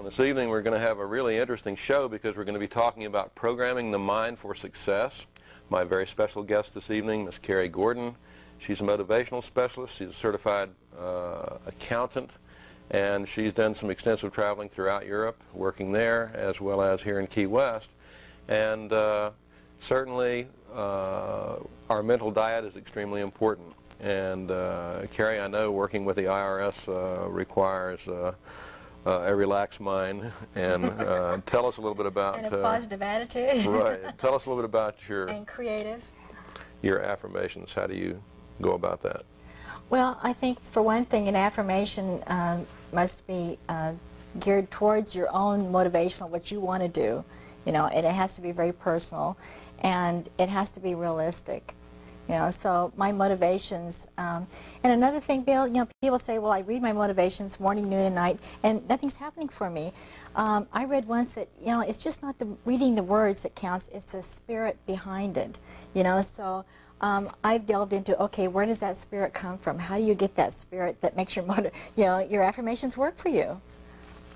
This evening we're going to have a really interesting show because we're going to be talking about programming the mind for success. My very special guest this evening, Miss Carrie Gordon. She's a motivational specialist. She's a certified accountant, and she's done some extensive traveling throughout Europe, working there as well as here in Key West. And certainly our mental diet is extremely important. And Carrie, I know working with the IRS requires a relaxed mind, and tell us a little bit about... And a positive attitude. Right. Tell us a little bit about your... And creative. Your affirmations. How do you go about that? Well, I think for one thing, an affirmation must be geared towards your own motivation, what you want to do, you know, and it has to be very personal, and it has to be realistic. You know, so my motivations, and another thing, Bill, you know, people say, well, I read my motivations morning, noon, and night, and nothing's happening for me. I read once that, you know, it's just not reading the words that counts, it's the spirit behind it, you know, so I've delved into, okay, where does that spirit come from? How do you get that spirit that makes your your affirmations work for you?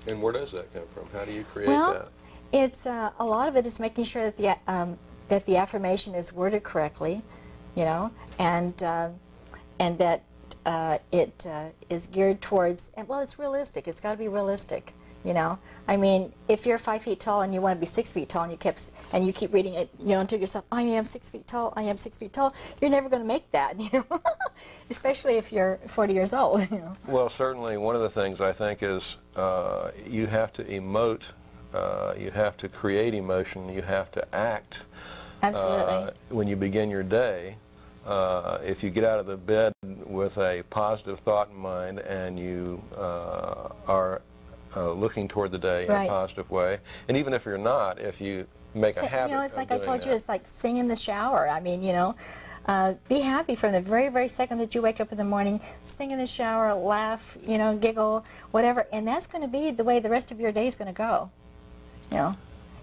And where does that come from? How do you create that? It's, a lot of it is making sure that the affirmation is worded correctly, you know, and that it is geared towards, and well, it's realistic. It's got to be realistic, you know. I mean, if you're 5 feet tall and you want to be 6 feet tall, and you keep reading it, you know, to yourself, I am 6 feet tall, I am 6 feet tall, you're never going to make that, you know, especially if you're 40 years old, you know. Well, certainly one of the things I think is you have to emote, you have to create emotion, you have to act. Absolutely. When you begin your day, if you get out of the bed with a positive thought in mind and you are looking toward the day in a positive way, and even if you're not, if you make a habit, you know, it's like I told you, it's like sing in the shower. I mean, you know, be happy from the very, very second that you wake up in the morning, sing in the shower, laugh, you know, giggle, whatever, and that's going to be the way the rest of your day is going to go. You know,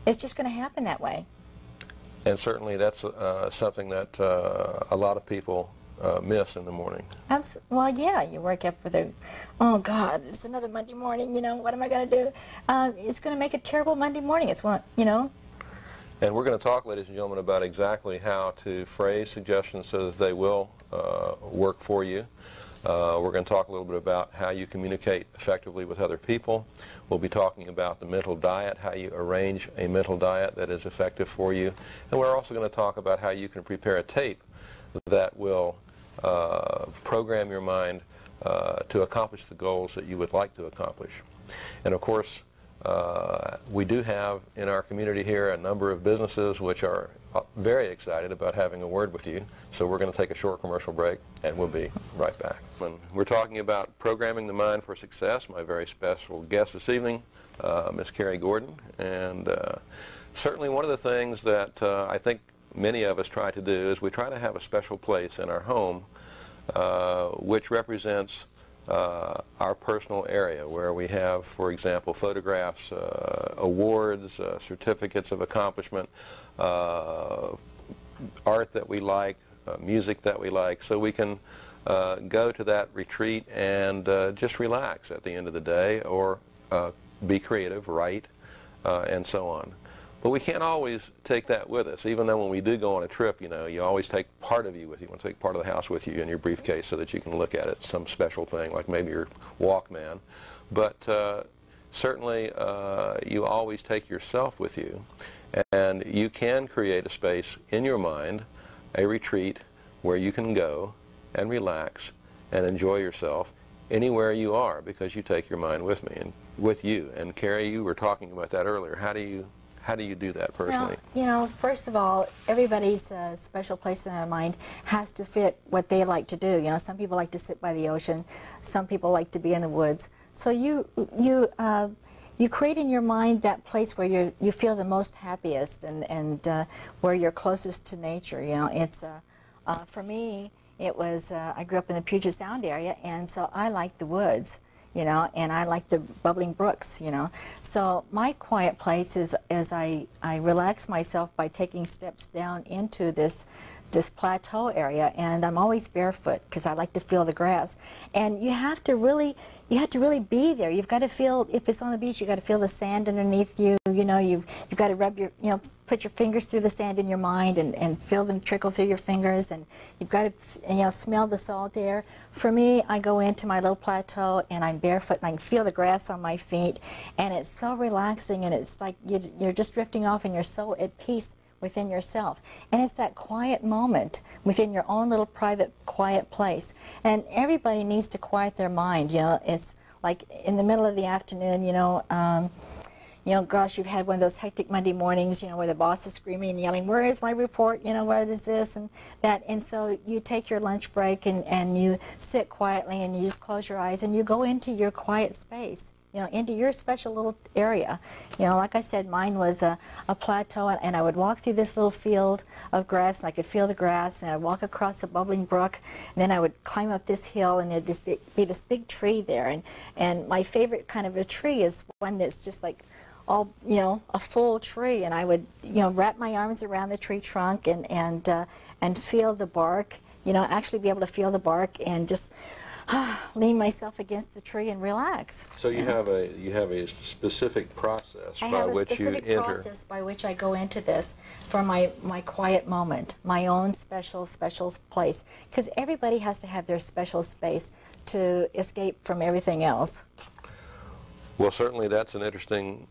it's just going to happen that way. And certainly that's something that a lot of people miss in the morning. Well, yeah, you wake up with a, oh God, it's another Monday morning, you know, what am I going to do? It's going to make a terrible Monday morning, it's one, you know. And we're going to talk, ladies and gentlemen, about exactly how to phrase suggestions so that they will work for you. We're going to talk a little bit about how you communicate effectively with other people. We'll be talking about the mental diet, how you arrange a mental diet that is effective for you. And we're also going to talk about how you can prepare a tape that will program your mind to accomplish the goals that you would like to accomplish. And of course, we do have in our community here a number of businesses which are very excited about having a word with you. So we're going to take a short commercial break, and we'll be right back. We're talking about programming the mind for success. My very special guest this evening, Miss Carrie Gordon. And certainly one of the things that I think many of us try to do is we try to have a special place in our home which represents our personal area, where we have, for example, photographs, awards, certificates of accomplishment, art that we like, music that we like, so we can go to that retreat and just relax at the end of the day, or be creative, write, and so on. But we can't always take that with us, even though when we do go on a trip, you know, you always take part of you with you. You want to take part of the house with you in your briefcase so that you can look at it, some special thing, like maybe your Walkman. But certainly you always take yourself with you, and you can create a space in your mind, a retreat, where you can go and relax and enjoy yourself anywhere you are, because you take your mind with me and with you. And Carrie, you were talking about that earlier. How do you do that personally? Well, you know, first of all, everybody's special place in their mind has to fit what they like to do. You know, some people like to sit by the ocean, some people like to be in the woods. So you create in your mind that place where you feel the most happiest, and where you're closest to nature. You know, it's for me, it was I grew up in the Puget Sound area, and so I like the woods. You know, and I like the bubbling brooks, you know. So my quiet place is as I relax myself by taking steps down into this this plateau area, and I'm always barefoot because I like to feel the grass. And you have to really be there. You've got to feel, if it's on the beach, you've got to feel the sand underneath you. You know, you've got to rub your, put your fingers through the sand in your mind and feel them trickle through your fingers, and you've got to smell the salt air. For me, I go into my little plateau and I'm barefoot and I can feel the grass on my feet, and it's so relaxing, and it's like you're just drifting off and you're so at peace within yourself. And it's that quiet moment within your own little private quiet place. And everybody needs to quiet their mind. It's like in the middle of the afternoon, gosh, you've had one of those hectic Monday mornings, where the boss is screaming and yelling, where is my report, what is this and that, and so you take your lunch break and you sit quietly and you just close your eyes and you go into your quiet space, into your special little area. Like I said, mine was a plateau, and I would walk through this little field of grass, and I could feel the grass, and I'd walk across a bubbling brook, and then I would climb up this hill, and there'd be this big tree there, and my favorite kind of a tree is one that's just like all, a full tree, and I would, wrap my arms around the tree trunk and feel the bark, actually be able to feel the bark and just lean myself against the tree and relax. So you have a specific process by which you enter. I have a specific process by which I go into this for my quiet moment, my own special place, because everybody has to have their special space to escape from everything else. Well, certainly that's an interesting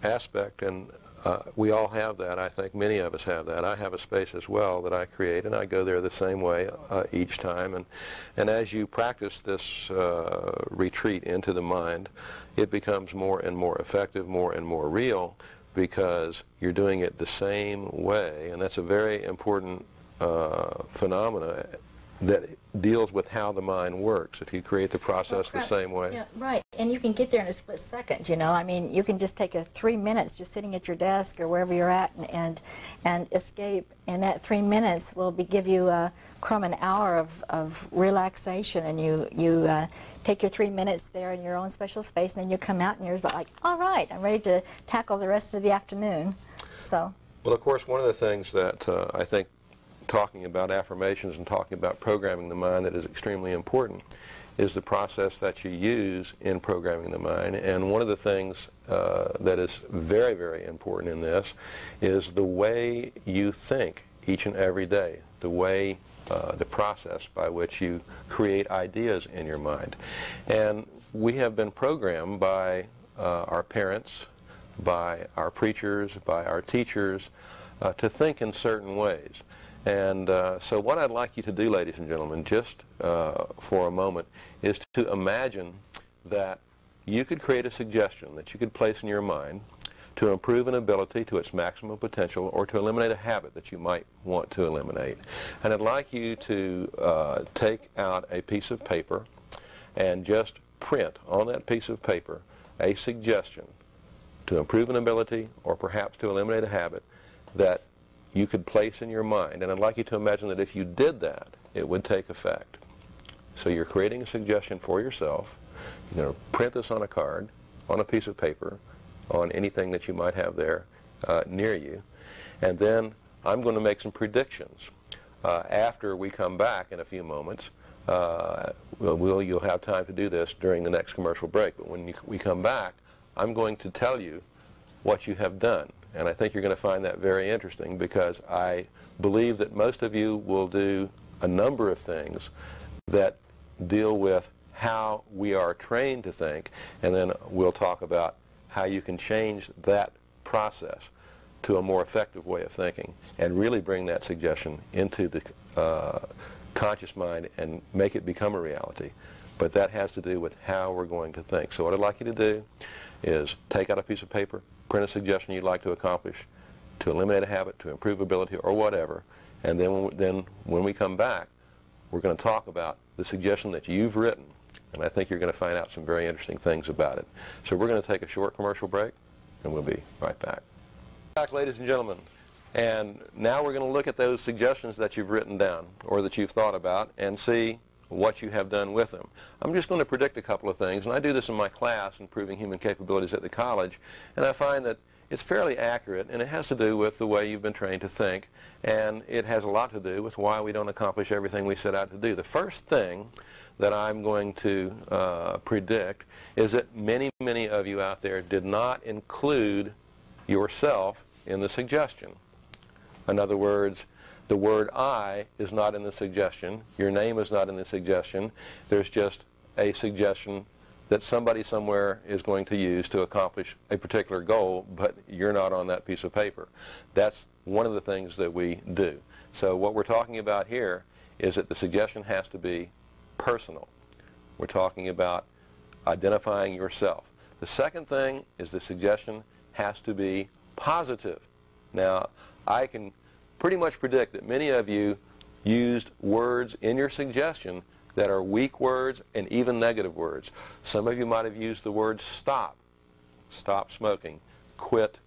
aspect, and we all have that. I think many of us have that. I have a space as well that I create, and I go there the same way each time. And as you practice this retreat into the mind, it becomes more and more effective, more and more real, because you're doing it the same way, and that's a very important phenomena that deals with how the mind works. If you create the process the same way. Yeah, right. And you can get there in a split second, I mean, you can just take 3 minutes just sitting at your desk or wherever you're at and escape, and that 3 minutes will give you an hour of relaxation, and you take your 3 minutes there in your own special space, and then you come out and you're like, all right, I'm ready to tackle the rest of the afternoon. So. Well, of course, one of the things that I think talking about affirmations and talking about programming the mind that is extremely important is the process that you use in programming the mind. And one of the things that is very, very important in this is the way you think each and every day, the process by which you create ideas in your mind. And we have been programmed by our parents, by our preachers, by our teachers, to think in certain ways. And so what I'd like you to do, ladies and gentlemen, just for a moment, is to imagine that you could create a suggestion that you could place in your mind to improve an ability to its maximum potential, or to eliminate a habit that you might want to eliminate. And I'd like you to take out a piece of paper and just print on that piece of paper a suggestion to improve an ability, or perhaps to eliminate a habit, that you could place in your mind. And I'd like you to imagine that if you did that, it would take effect. So you're creating a suggestion for yourself. You're going to print this on a card, on a piece of paper, on anything that you might have there near you. And then I'm going to make some predictions. After we come back in a few moments, you'll have time to do this during the next commercial break. But when we come back, I'm going to tell you what you have done. And I think you're going to find that very interesting, because I believe that most of you will do a number of things that deal with how we are trained to think, and then we'll talk about how you can change that process to a more effective way of thinking and really bring that suggestion into the conscious mind and make it become a reality. But that has to do with how we're going to think. So what I'd like you to do is take out a piece of paper, print a suggestion you'd like to accomplish, to eliminate a habit, to improve ability, or whatever, and then when we come back, we're going to talk about the suggestion that you've written, and I think you're going to find out some very interesting things about it. So we're going to take a short commercial break, and we'll be right back. Back, ladies and gentlemen, and now we're going to look at those suggestions that you've written down, or that you've thought about, and see what you have done with them. I'm just going to predict a couple of things, and I do this in my class, Improving Human Capabilities at the college, and I find that it's fairly accurate, and it has to do with the way you've been trained to think, and it has a lot to do with why we don't accomplish everything we set out to do. The first thing that I'm going to predict is that many, many of you out there did not include yourself in the suggestion. In other words, the word I is not in the suggestion. Your name is not in the suggestion. There's just a suggestion that somebody somewhere is going to use to accomplish a particular goal, but you're not on that piece of paper. That's one of the things that we do. So what we're talking about here is that the suggestion has to be personal. We're talking about identifying yourself. The second thing is the suggestion has to be positive. Now, I can pretty much predict that many of you used words in your suggestion that are weak words and even negative words. Some of you might have used the word stop smoking, quit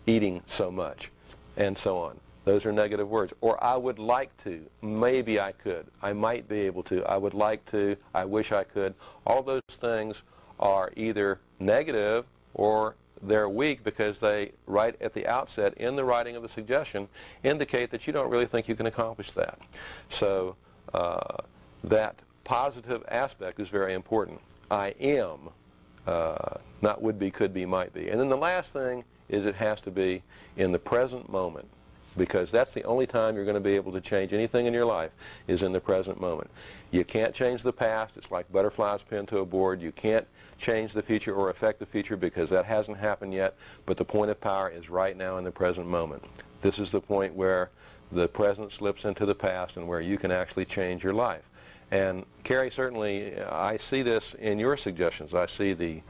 eating so much, and so on. Those are negative words. Or I would like to, maybe I could, I might be able to, I would like to, I wish I could. All those things are either negative or they're weak because they, right at the outset in the writing of the suggestion, indicate that you don't really think you can accomplish that. So that positive aspect is very important. I am, not would be, could be, might be. And then the last thing is it has to be in the present moment, because that's the only time you're going to be able to change anything in your life is in the present moment. You can't change the past. It's like butterflies pinned to a board. You can't change the future or affect the future because that hasn't happened yet, but the point of power is right now in the present moment. This is the point where the present slips into the past and where you can actually change your life. And Carrie, certainly I see this in your suggestions. I see the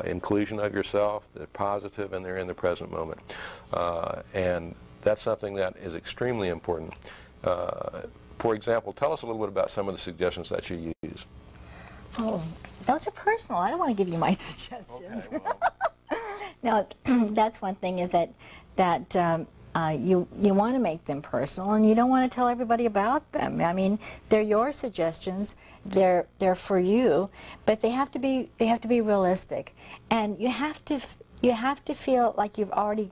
inclusion of yourself, the positive, and they're in the present moment. And that's something that is extremely important. For example, tell us a little bit about some of the suggestions that you use. Oh, those are personal. I don't want to give you my suggestions. Okay, well. No, that's one thing is that you want to make them personal, and you don't want to tell everybody about them. I mean, they're your suggestions. They're for you, but they have to be realistic, and you have to feel like you've already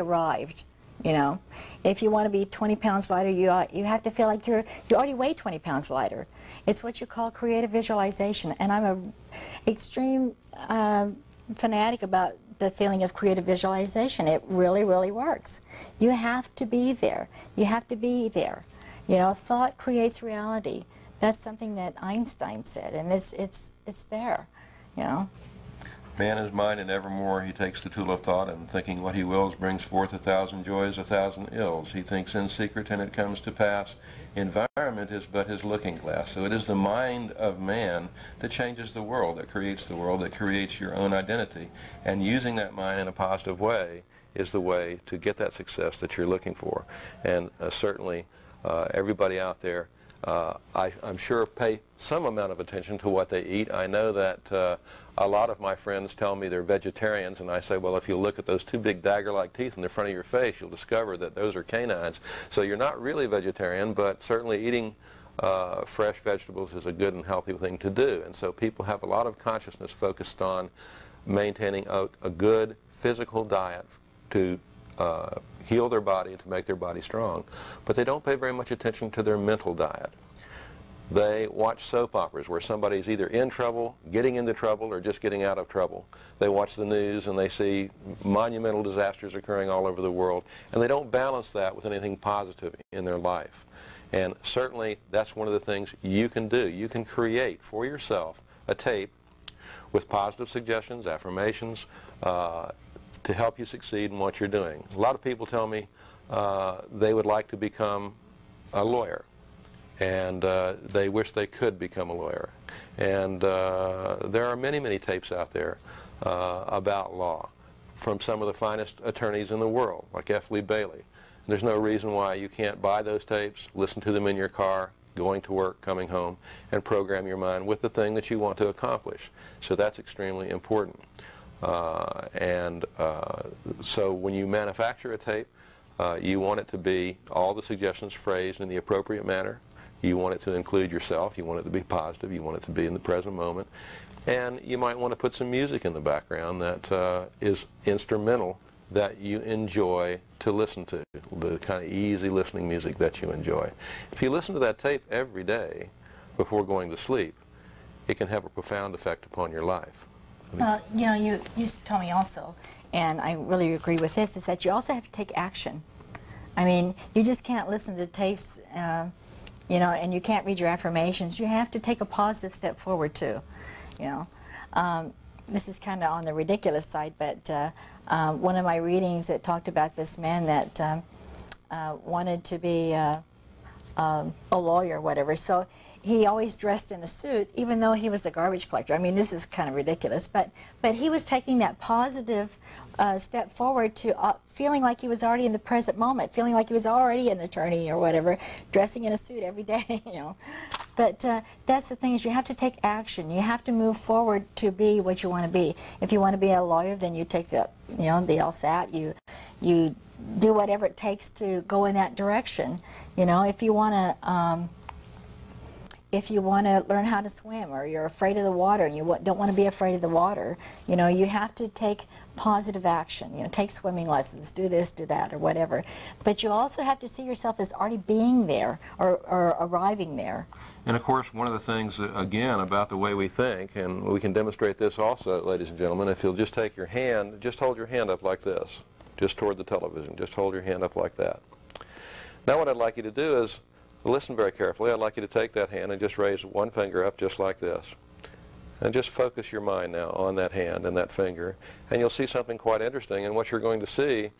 arrived. You know, if you want to be 20 pounds lighter, you have to feel like you already weigh 20 pounds lighter. It's what you call creative visualization, and I'm an extreme fanatic about the feeling of creative visualization. It really, really works. You have to be there. You have to be there. You know, thought creates reality. That's something that Einstein said, and it's there. You know. Man is mind and evermore he takes the tool of thought, and thinking what he wills brings forth 1,000 joys, 1,000 ills. He thinks in secret and it comes to pass. Environment is but his looking glass. So it is the mind of man that changes the world, that creates the world, that creates your own identity. And using that mind in a positive way is the way to get that success that you're looking for. And certainly everybody out there, I'm sure, pay some amount of attention to what they eat. I know that a lot of my friends tell me they're vegetarians, and I say, well, if you look at those two big dagger-like teeth in the front of your face, you'll discover that those are canines. So you're not really vegetarian, but certainly eating fresh vegetables is a good and healthy thing to do. And so people have a lot of consciousness focused on maintaining a good physical diet to heal their body and to make their body strong. But they don't pay very much attention to their mental diet. They watch soap operas where somebody's either in trouble, getting into trouble, or just getting out of trouble. They watch the news and they see monumental disasters occurring all over the world, and they don't balance that with anything positive in their life. And certainly that's one of the things you can do. You can create for yourself a tape with positive suggestions, affirmations, to help you succeed in what you're doing. A lot of people tell me they would like to become a lawyer, and they wish they could become a lawyer. And there are many, many tapes out there about law from some of the finest attorneys in the world, like F. Lee Bailey. And there's no reason why you can't buy those tapes, listen to them in your car, going to work, coming home, and program your mind with the thing that you want to accomplish. So that's extremely important. So when you manufacture a tape, you want it to be all the suggestions phrased in the appropriate manner. You want it to include yourself. You want it to be positive. You want it to be in the present moment. And you might want to put some music in the background that is instrumental, that you enjoy to listen to, the kind of easy listening music that you enjoy. If you listen to that tape every day before going to sleep, it can have a profound effect upon your life. Well, you know, you told me also, and I really agree with this, is that you also have to take action. I mean, you just can't listen to tapes, you know, and you can't read your affirmations. You have to take a positive step forward too, you know. This is kind of on the ridiculous side, but one of my readings, it talked about this man that wanted to be a lawyer or whatever. So he always dressed in a suit, even though he was a garbage collector. I mean, this is kind of ridiculous, but he was taking that positive step forward to feeling like he was already in the present moment, feeling like he was already an attorney or whatever, dressing in a suit every day, you know. But that's the thing, is you have to take action. You have to move forward to be what you want to be. If you want to be a lawyer, then you take the, you know, the LSAT. You do whatever it takes to go in that direction. You know, if you want to learn how to swim, or you're afraid of the water and you don't want to be afraid of the water, you know, you have to take positive action. You know, take swimming lessons, do this, do that, or whatever. But you also have to see yourself as already being there, or arriving there. And of course, one of the things, again, about the way we think, and we can demonstrate this also, ladies and gentlemen, if you'll just take your hand, just hold your hand up like this, just toward the television, just hold your hand up like that. Now what I'd like you to do is, listen very carefully. I'd like you to take that hand and just raise one finger up just like this. And just focus your mind now on that hand and that finger. And you'll see something quite interesting. And what you're going to see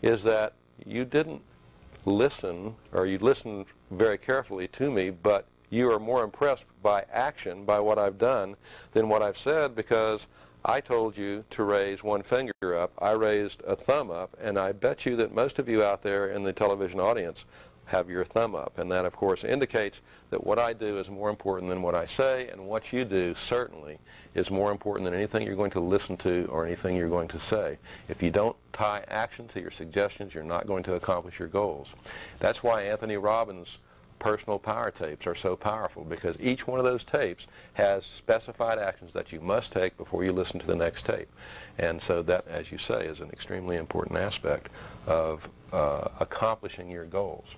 is that you didn't listen, or you listened very carefully to me, but you are more impressed by action, by what I've done, than what I've said, because I told you to raise one finger up. I raised a thumb up, and I bet you that most of you out there in the television audience have your thumb up, and that of course indicates that what I do is more important than what I say, and what you do certainly is more important than anything you're going to listen to or anything you're going to say. If you don't tie action to your suggestions, you're not going to accomplish your goals. That's why Anthony Robbins' personal power tapes are so powerful, because each one of those tapes has specified actions that you must take before you listen to the next tape. And so that, as you say, is an extremely important aspect of accomplishing your goals.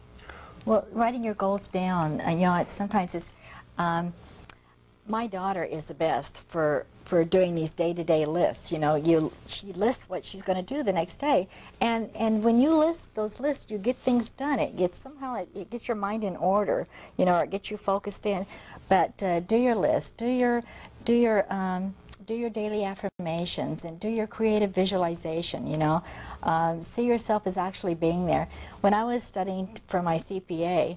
Well, writing your goals down, you know, sometimes it's, my daughter is the best for doing these day-to-day lists. You know, she lists what she's going to do the next day, and when you list those lists, you get things done. It gets it gets your mind in order, you know, or it gets you focused in. But do your list, do your daily affirmations, and do your creative visualization, you know. See yourself as actually being there. When I was studying for my CPA,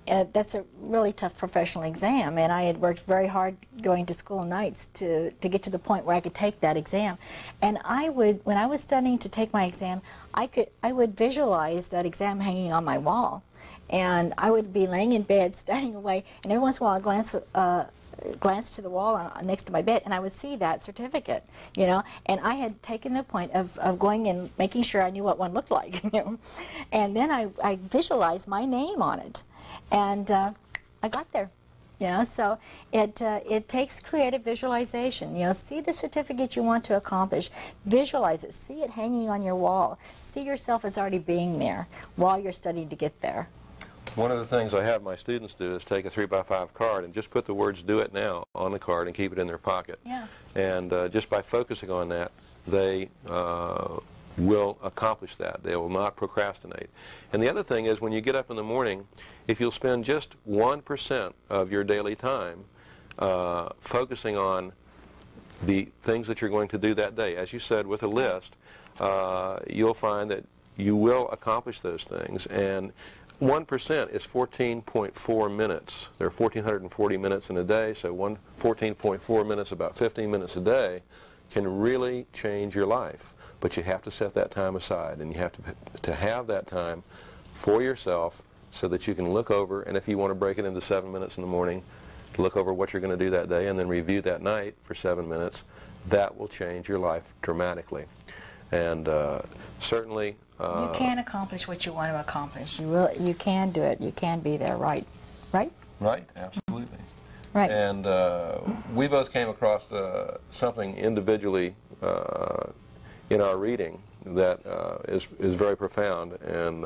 that's a really tough professional exam, and I had worked very hard going to school nights to get to the point where I could take that exam. And when I was studying to take my exam, I would visualize that exam hanging on my wall. And I would be laying in bed, studying away, and every once in a while I'd glance to the wall next to my bed, and I would see that certificate, you know. And I had taken the point of going and making sure I knew what one looked like, you know. And then I visualized my name on it, and I got there, you know. So it takes creative visualization, you know. See the certificate you want to accomplish, visualize it, see it hanging on your wall, see yourself as already being there while you're studying to get there. One of the things I have my students do is take a 3x5 card and just put the words "do it now" on the card and keep it in their pocket. Yeah. And just by focusing on that, they will accomplish that. They will not procrastinate. And the other thing is, when you get up in the morning, if you'll spend just 1% of your daily time focusing on the things that you're going to do that day, as you said, with a list, you'll find that you will accomplish those things. And 1% is 14.4 minutes. There are 1,440 minutes in a day, so 14.4 minutes, about 15 minutes a day, can really change your life. But you have to set that time aside, and you have to have that time for yourself so that you can look over, and if you want to break it into 7 minutes in the morning, look over what you're going to do that day and then review that night for 7 minutes. That will change your life dramatically. And certainly you can accomplish what you want to accomplish. You can do it. You can be there, right? Right? Right, absolutely. Right. And we both came across something individually in our reading that is very profound, and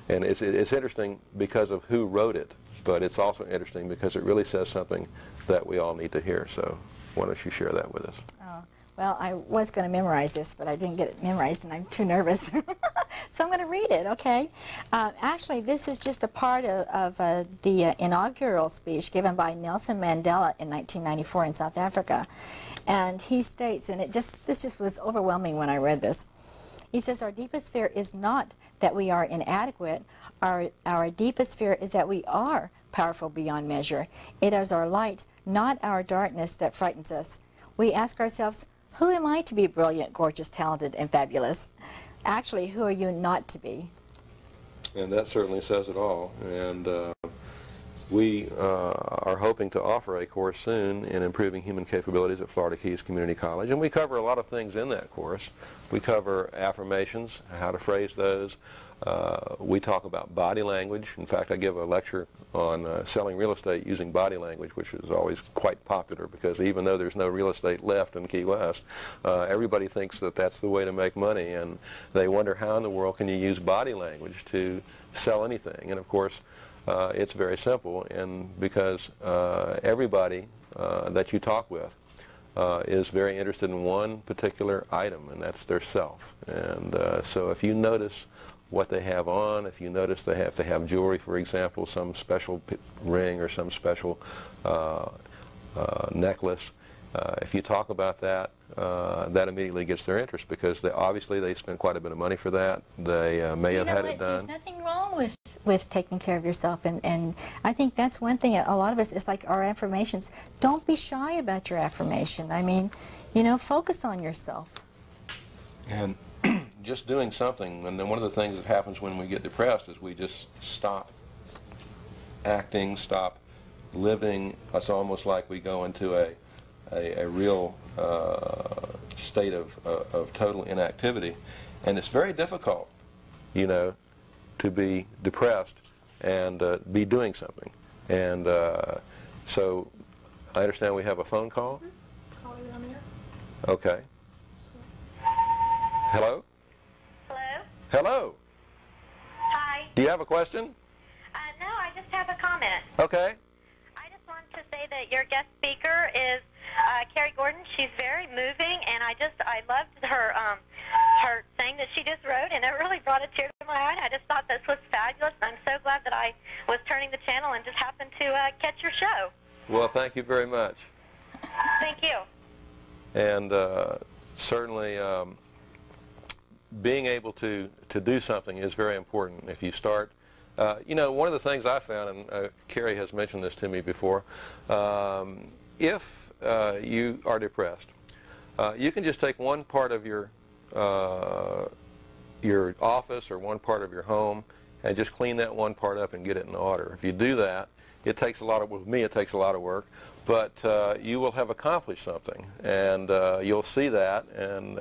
it's interesting because of who wrote it, but it's also interesting because it really says something that we all need to hear. So why don't you share that with us? Oh, well, I was going to memorize this, but I didn't get it memorized, and I'm too nervous. So I'm going to read it, okay? Actually, this is just a part of the inaugural speech given by Nelson Mandela in 1994 in South Africa. And he states, and this just was overwhelming when I read this. He says, our deepest fear is not that we are inadequate. Our deepest fear is that we are powerful beyond measure. It is our light, not our darkness, that frightens us. We ask ourselves, who am I to be brilliant, gorgeous, talented, and fabulous? Actually, who are you not to be? And that certainly says it all. And we are hoping to offer a course soon in improving human capabilities at Florida Keys Community College. And we cover a lot of things in that course. We cover affirmations, how to phrase those. We talk about body language. In fact, I give a lecture on selling real estate using body language, which is always quite popular because even though there's no real estate left in Key West, everybody thinks that that's the way to make money, and they wonder how in the world can you use body language to sell anything. And of course, it's very simple, and because everybody that you talk with is very interested in one particular item, and that's their self. And so if you notice what they have on, if you notice they have jewelry, for example, some special ring or some special necklace, if you talk about that, that immediately gets their interest because obviously they spend quite a bit of money for that. They may have had it done. There's nothing wrong with taking care of yourself, and I think that's one thing. A lot of us, it's like our affirmations. Don't be shy about your affirmation. I mean, you know, focus on yourself. And just doing something, and then one of the things that happens when we get depressed is we just stop acting, stop living. It's almost like we go into a real state of total inactivity, and it's very difficult, you know, to be depressed and be doing something. And so I understand we have a phone call. Okay. Hello? Hello? Hello? Hi. Do you have a question? No, I just have a comment. Okay. I just wanted to say that your guest speaker is Carrie Gordon. She's very moving, and I loved her her thing that she just wrote, and it really brought a tear to my eye. I just thought this was fabulous. I'm so glad that I was turning the channel and just happened to catch your show. Well, thank you very much. Thank you. And certainly being able to do something is very important. If you start, you know, one of the things I found, and Carrie has mentioned this to me before, if you are depressed, you can just take one part of your office or one part of your home and just clean that one part up and get it in order. If you do that, it takes a lot of, with me it takes a lot of work, but you will have accomplished something, and you'll see that, and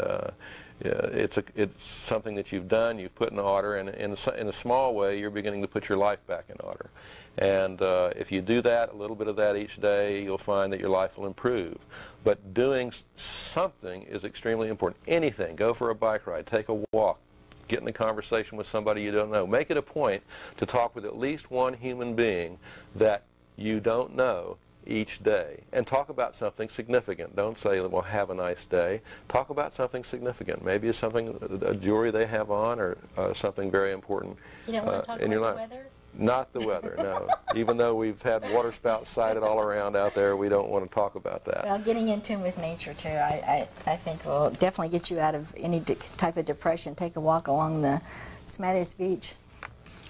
it's something that you've done, you've put in order, and in a small way you're beginning to put your life back in order. And if you do that, a little bit of that each day, you'll find that your life will improve. But doing something is extremely important. Anything. Go for a bike ride, take a walk, get in a conversation with somebody you don't know. Make it a point to talk with at least one human being that you don't know each day, and talk about something significant. Don't say, well, have a nice day. Talk about something significant. Maybe it's something, a jewelry they have on, or something very important You don't want to talk in your about life. the weather? Not the weather, no. Even though we've had water spouts sighted all around out there, we don't want to talk about that. Well, getting in tune with nature, too, I think will definitely get you out of any type of depression. Take a walk along the Smathers Beach.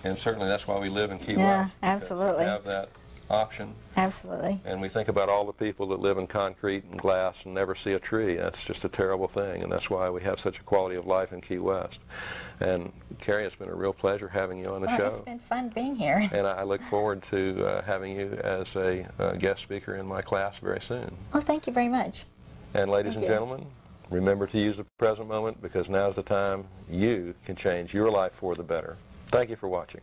And certainly that's why we live in Key Yeah, West. absolutely. We have that option. Absolutely. And we think about all the people that live in concrete and glass and never see a tree. That's just a terrible thing, and that's why we have such a quality of life in Key West. And Carrie, it's been a real pleasure having you on the show. It's been fun being here. And I look forward to having you as a guest speaker in my class very soon. Oh, thank you very much. And ladies and gentlemen, remember to use the present moment, because now's the time you can change your life for the better. Thank you for watching.